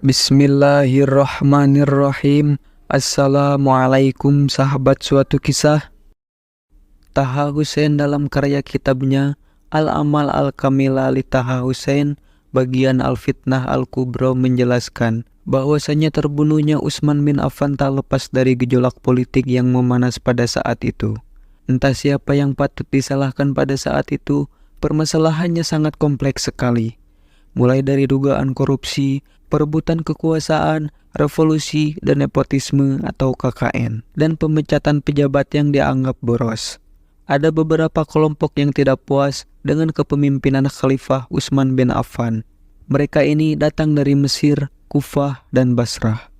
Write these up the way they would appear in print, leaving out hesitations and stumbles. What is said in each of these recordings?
Bismillahirrahmanirrahim. Assalamualaikum sahabat suatu kisah. Taha Hussein dalam karya kitabnya Al-Amal Al-Kamila li Taha Hussein bagian Al-Fitnah Al-Kubra menjelaskan bahwasanya terbunuhnya Utsman bin Affan tak lepas dari gejolak politik yang memanas pada saat itu. Entah siapa yang patut disalahkan pada saat itu, permasalahannya sangat kompleks sekali. Mulai dari dugaan korupsi, perebutan kekuasaan, revolusi, dan nepotisme atau KKN, dan pemecatan pejabat yang dianggap boros. Ada beberapa kelompok yang tidak puas dengan kepemimpinan Khalifah Utsman bin Affan. Mereka ini datang dari Mesir, Kufah, dan Basrah.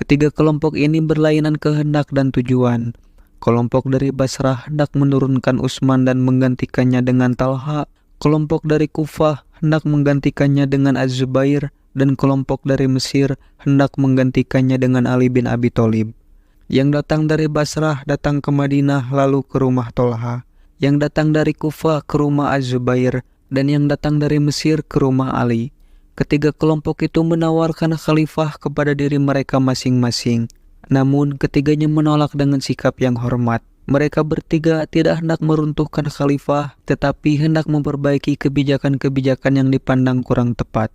Ketiga kelompok ini berlainan kehendak dan tujuan. Kelompok dari Basrah hendak menurunkan Utsman dan menggantikannya dengan Talha. Kelompok dari Kufah hendak menggantikannya dengan Az-Zubair, dan kelompok dari Mesir hendak menggantikannya dengan Ali bin Abi Thalib. Yang datang dari Basrah datang ke Madinah lalu ke rumah Talha. Yang datang dari Kufah ke rumah Az-Zubair, dan yang datang dari Mesir ke rumah Ali. Ketiga kelompok itu menawarkan khalifah kepada diri mereka masing-masing. Namun ketiganya menolak dengan sikap yang hormat. Mereka bertiga tidak hendak meruntuhkan khalifah, tetapi hendak memperbaiki kebijakan-kebijakan yang dipandang kurang tepat.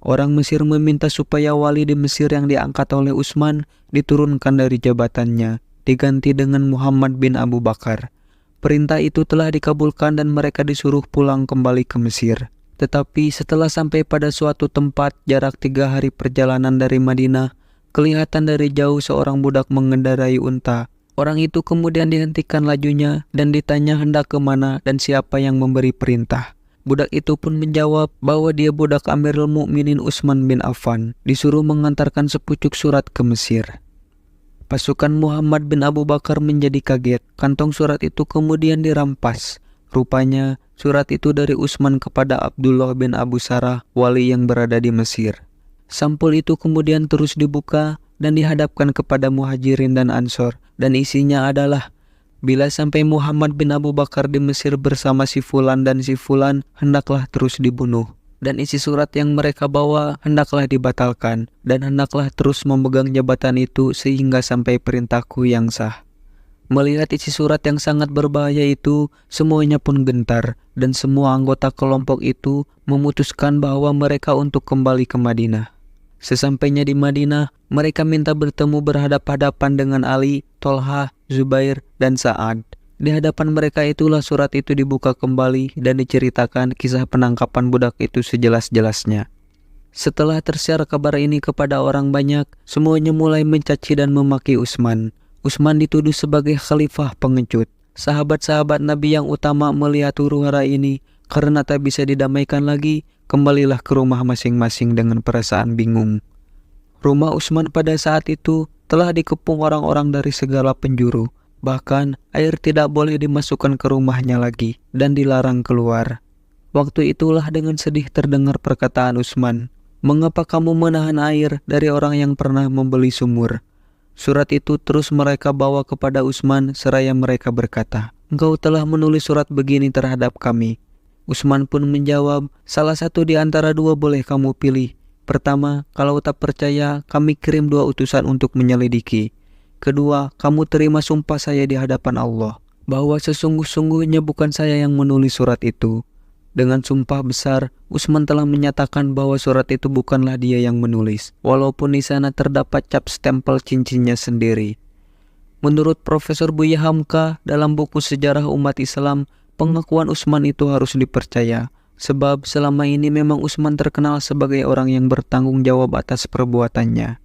Orang Mesir meminta supaya wali di Mesir yang diangkat oleh Utsman diturunkan dari jabatannya, diganti dengan Muhammad bin Abu Bakar. Perintah itu telah dikabulkan dan mereka disuruh pulang kembali ke Mesir. Tetapi setelah sampai pada suatu tempat jarak 3 hari perjalanan dari Madinah, kelihatan dari jauh seorang budak mengendarai unta. Orang itu kemudian dihentikan lajunya dan ditanya hendak kemana dan siapa yang memberi perintah. Budak itu pun menjawab bahwa dia budak Amirul Mukminin Utsman bin Affan, disuruh mengantarkan sepucuk surat ke Mesir. Pasukan Muhammad bin Abu Bakar menjadi kaget. Kantong surat itu kemudian dirampas. Rupanya surat itu dari Utsman kepada Abdullah bin Abu Sarah, wali yang berada di Mesir. Sampul itu kemudian terus dibuka dan dihadapkan kepada Muhajirin dan Ansor, dan isinya adalah, bila sampai Muhammad bin Abu Bakar di Mesir bersama si Fulan dan si Fulan, hendaklah terus dibunuh. Dan isi surat yang mereka bawa hendaklah dibatalkan, dan hendaklah terus memegang jabatan itu sehingga sampai perintahku yang sah. Melihat isi surat yang sangat berbahaya itu, semuanya pun gentar, dan semua anggota kelompok itu memutuskan bahwa mereka untuk kembali ke Madinah. Sesampainya di Madinah, mereka minta bertemu berhadap-hadapan dengan Ali, Talha, Zubair, dan Sa'ad. Di hadapan mereka itulah surat itu dibuka kembali dan diceritakan kisah penangkapan budak itu sejelas-jelasnya. Setelah tersiar kabar ini kepada orang banyak, semuanya mulai mencaci dan memaki Utsman. Utsman dituduh sebagai khalifah pengecut. Sahabat-sahabat Nabi yang utama melihat huru-hara ini, karena tak bisa didamaikan lagi, kembalilah ke rumah masing-masing dengan perasaan bingung. Rumah Utsman pada saat itu telah dikepung orang-orang dari segala penjuru. Bahkan air tidak boleh dimasukkan ke rumahnya lagi dan dilarang keluar. Waktu itulah dengan sedih terdengar perkataan Utsman, "Mengapa kamu menahan air dari orang yang pernah membeli sumur?" Surat itu terus mereka bawa kepada Utsman seraya mereka berkata, "Engkau telah menulis surat begini terhadap kami." Utsman pun menjawab, "Salah satu di antara dua boleh kamu pilih. Pertama, kalau tak percaya, kami kirim 2 utusan untuk menyelidiki. Kedua, kamu terima sumpah saya di hadapan Allah, bahwa sesungguh-sungguhnya bukan saya yang menulis surat itu." Dengan sumpah besar, Utsman telah menyatakan bahwa surat itu bukanlah dia yang menulis, walaupun di sana terdapat cap stempel cincinnya sendiri. Menurut Profesor Buya Hamka dalam buku Sejarah Umat Islam, pengakuan Utsman itu harus dipercaya, sebab selama ini memang Utsman terkenal sebagai orang yang bertanggung jawab atas perbuatannya.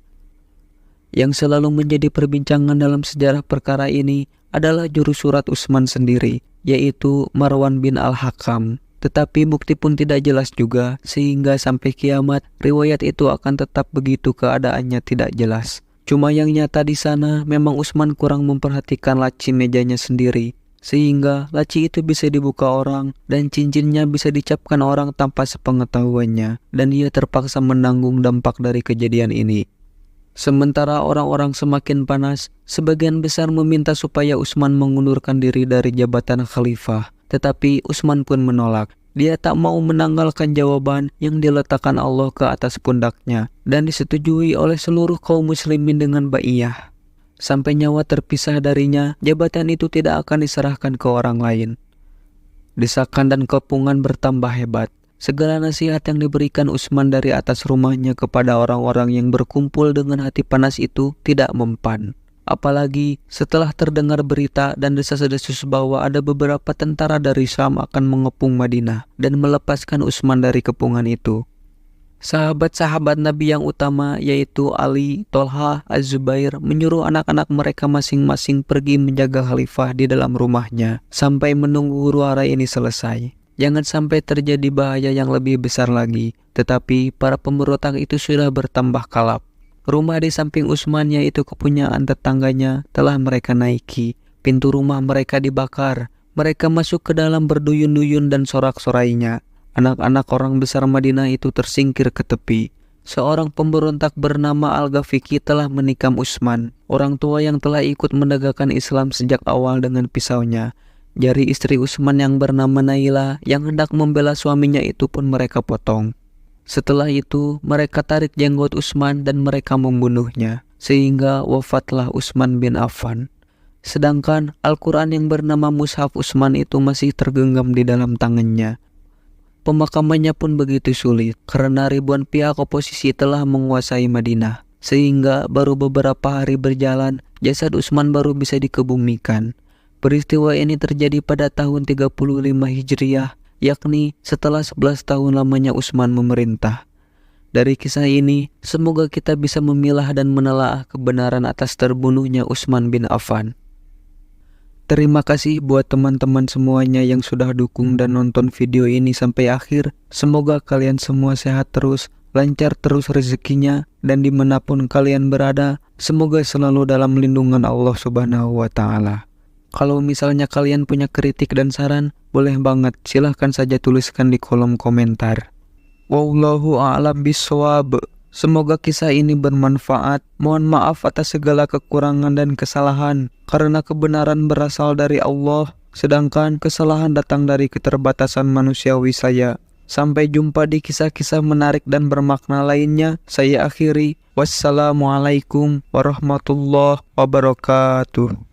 Yang selalu menjadi perbincangan dalam sejarah perkara ini adalah juru surat Utsman sendiri, yaitu Marwan bin Al-Hakam. Tetapi bukti pun tidak jelas juga, sehingga sampai kiamat riwayat itu akan tetap begitu keadaannya tidak jelas. Cuma yang nyata di sana memang Utsman kurang memperhatikan laci mejanya sendiri, sehingga laci itu bisa dibuka orang dan cincinnya bisa dicapkan orang tanpa sepengetahuannya, dan ia terpaksa menanggung dampak dari kejadian ini. Sementara orang-orang semakin panas, sebagian besar meminta supaya Utsman mengundurkan diri dari jabatan khalifah. Tetapi Utsman pun menolak. Dia tak mau menanggalkan jawaban yang diletakkan Allah ke atas pundaknya dan disetujui oleh seluruh kaum muslimin dengan bai'ah. Sampai nyawa terpisah darinya, jabatan itu tidak akan diserahkan ke orang lain. Desakan dan kepungan bertambah hebat. Segala nasihat yang diberikan Utsman dari atas rumahnya kepada orang-orang yang berkumpul dengan hati panas itu tidak mempan. Apalagi setelah terdengar berita dan desas-desus bahwa ada beberapa tentara dari Syam akan mengepung Madinah dan melepaskan Utsman dari kepungan itu. Sahabat-sahabat Nabi yang utama yaitu Ali, Tolha, Az-Zubair menyuruh anak-anak mereka masing-masing pergi menjaga khalifah di dalam rumahnya sampai menunggu huru-hara ini selesai. Jangan sampai terjadi bahaya yang lebih besar lagi. Tetapi para pemberontak itu sudah bertambah kalap. Rumah di samping Utsman yaitu kepunyaan tetangganya telah mereka naiki. Pintu rumah mereka dibakar. Mereka masuk ke dalam berduyun-duyun dan sorak-sorainya. Anak-anak orang besar Madinah itu tersingkir ke tepi. Seorang pemberontak bernama Al-Ghafiqi telah menikam Utsman, orang tua yang telah ikut menegakkan Islam sejak awal dengan pisaunya. Jari istri Utsman yang bernama Naila yang hendak membela suaminya itu pun mereka potong. Setelah itu, mereka tarik jenggot Utsman dan mereka membunuhnya, sehingga wafatlah Utsman bin Affan. Sedangkan Al-Quran yang bernama Mushaf Utsman itu masih tergenggam di dalam tangannya. Pemakamannya pun begitu sulit, karena ribuan pihak oposisi telah menguasai Madinah, sehingga baru beberapa hari berjalan, jasad Utsman baru bisa dikebumikan. Peristiwa ini terjadi pada tahun 35 Hijriah, yakni setelah 11 tahun lamanya Utsman memerintah. Dari kisah ini, semoga kita bisa memilah dan menelaah kebenaran atas terbunuhnya Utsman bin Affan. Terima kasih buat teman-teman semuanya yang sudah dukung dan nonton video ini sampai akhir. Semoga kalian semua sehat terus, lancar terus rezekinya, dan dimanapun kalian berada, semoga selalu dalam lindungan Allah Subhanahu wa Ta'ala. Kalau misalnya kalian punya kritik dan saran, boleh banget, silahkan saja tuliskan di kolom komentar. Wallahu a'lam bishawab. Semoga kisah ini bermanfaat. Mohon maaf atas segala kekurangan dan kesalahan, karena kebenaran berasal dari Allah, sedangkan kesalahan datang dari keterbatasan manusiawi saya. Sampai jumpa di kisah-kisah menarik dan bermakna lainnya. Saya akhiri. Wassalamualaikum warahmatullahi wabarakatuh.